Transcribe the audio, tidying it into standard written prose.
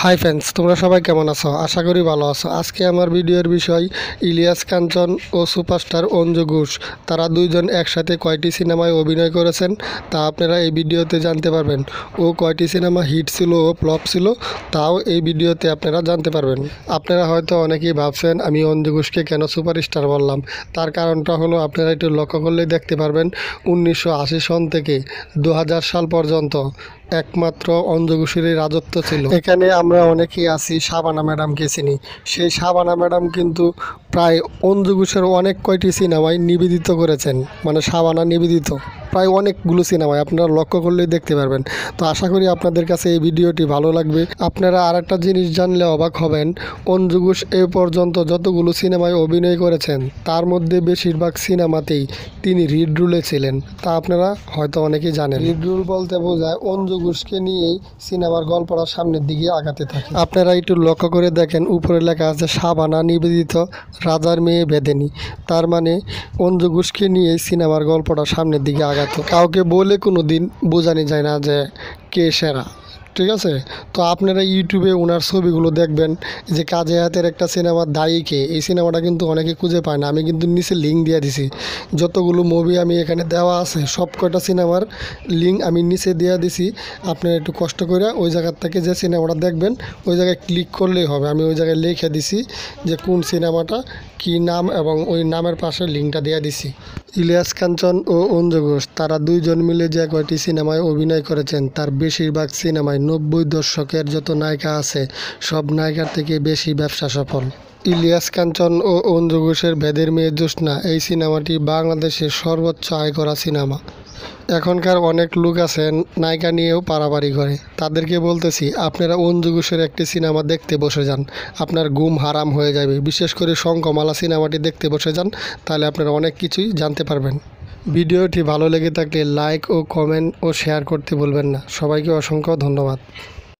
Hi friends, তোমরা সবাই কেমন আছো? আশা করি ভালো আছো। আজকে আমার ভিডিওর বিষয় ইলিয়াস কাঞ্চন ও সুপারস্টার অঞ্জু ঘোষ তারা দুইজন একসাথে কয়টি সিনেমায় অভিনয় করেছেন তা আপনারা এই ভিডিওতে জানতে পারবেন। ও কয়টি সিনেমা হিট ছিল ও ফ্লপ ছিল তাও এই ভিডিওতে আপনারা জানতে পারবেন। আপনারা হয়তো অনেকেই ভাবছেন আমি অঞ্জু ঘোষকে কেন সুপারস্টার বললাম। তার কারণটা হলো আপনারা একটু লক্ষ্য করলেই দেখতে পারবেন 1980 সন থেকে 2000 সাল পর্যন্ত একমাত্র অঞ্জু ঘোষেরই রাজত্ব ছিল। এখানে আমরা অনেকেই আছি শাবানা ম্যাডামকে চিনি। সেই শাবানা ম্যাডাম কিন্তু প্রায় অঞ্জু ঘোষের অনেক কয়টি সিনেমায় নিবেদিত করেছেন, মানে শাবানা নিবেদিত প্রায় অনেকগুলো সিনেমায় আপনারা লক্ষ্য করলেই দেখতে পারবেন। তো আশা করি আপনাদের কাছে এই ভিডিওটি ভালো লাগবে। আপনারা আরেকটা জিনিস জানলে অবাক হবেন, অঞ্জু ঘোষ এ পর্যন্ত যতগুলো সিনেমায় অভিনয় করেছেন তার মধ্যে বেশিরভাগ সিনেমাতেই তিনি লিড রোলে ছিলেন। তা আপনারা হয়তো অনেকেই জানেন। লিড রোল বলতে বোঝায় অঞ্জু ঘোষকে নিয়েই সিনেমার গল্পটা সামনের দিকে আগাতে থাকে। আপনারা একটু লক্ষ্য করে দেখেন, উপরে লেখা আছে শাবানা নিবেদিত রাজার মেয়ে বেদেনি। তার মানে অঞ্জু ঘোষকে নিয়ে সিনেমার গল্পটা সামনের দিকে আগাতো। কাউকে বলে কোনো দিন বোঝানো যায় না যে কে সেরা, ঠিক আছে? তো আপনারা ইউটিউবে ওনার ছবিগুলো দেখবেন, যে কাজে হাতের একটা সিনেমার দায়ীকে, এই সিনেমাটা কিন্তু অনেকে খুঁজে পায় না। আমি কিন্তু নিচে লিঙ্ক দিয়ে দিছি, যতগুলো মুভি আমি এখানে দেওয়া আছে সব কয়টা সিনেমার লিঙ্ক আমি নিচে দিয়ে দিছি। আপনারা একটু কষ্ট করে ওই জায়গার থেকে যে সিনেমাটা দেখবেন ওই জায়গায় ক্লিক করলেই হবে। আমি ওই জায়গায় লিখে দিছি যে কোন সিনেমাটা কী নাম, এবং ওই নামের পাশে লিঙ্কটা দিয়ে দিছি। ইলিয়াস কাঞ্চন ও অঞ্জু ঘোষ তারা দুইজন মিলে যে কয়টি সিনেমায় অভিনয় করেছেন তার বেশিরভাগ সিনেমায় 90 দশকের যত নায়িকা আছে সব নায়িকার থেকে বেশি ব্যবসা সফল। ইলিয়াস কাঞ্চন ও অঞ্জু ঘোষের ভেদের মেয়ে জ্যোৎস্না এই সিনেমাটি বাংলাদেশের সর্বোচ্চ আয় করা সিনেমা। এখনকার অনেক লোক আছেন নায়িকা নিয়েও পারাপারি করে, তাদেরকে বলতেছি আপনারা অঞ্জু ঘোষের একটি সিনেমা দেখতে বসে যান, আপনার ঘুম হারাম হয়ে যাবে। বিশেষ করে শঙ্খমালা সিনেমাটি দেখতে বসে যান, তাহলে আপনারা অনেক কিছুই জানতে পারবেন। ভিডিওটি ভালো লেগে থাকলে লাইক ও কমেন্ট ও শেয়ার করতে ভুলবেন না। সবাইকে অসংখ্য ধন্যবাদ।